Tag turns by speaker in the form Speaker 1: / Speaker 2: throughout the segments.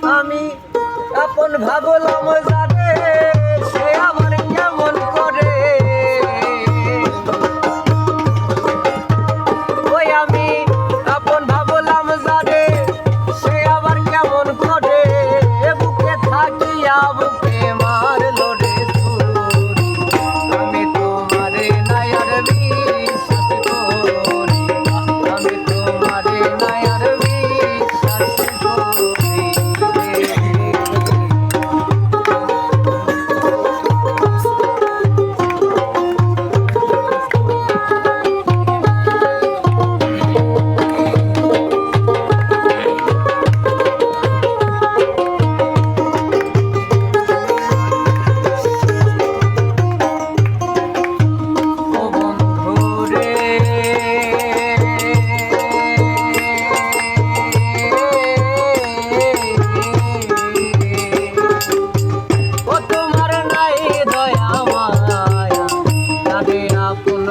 Speaker 1: আমি আপন ভাবলাম যারে সে আমার কেমন করে ওই আমি আপন ভাবলাম যারে সে আবার কেমন করে বুকে থাকিয়া বুকে মারলো রে ছুরি আমি তোমারে নাই আর বিশ্বাস করি আমি তোমারে নাই আর বিশ্বাস করি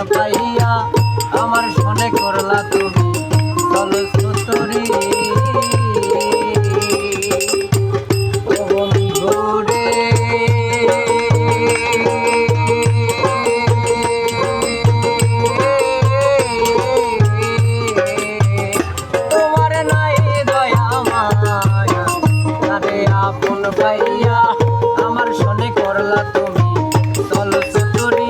Speaker 1: পাইয়া আমার সনে করলা তুমি চলছুতরি ও বন্ধু রে তোমার নাই দয়া মায়া তারে আপন পাইয়া আমার সনে করলা তুমি চলছুতরি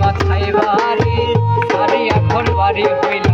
Speaker 1: মাথায় বাড়ি সারি এখন বাড়ি হইল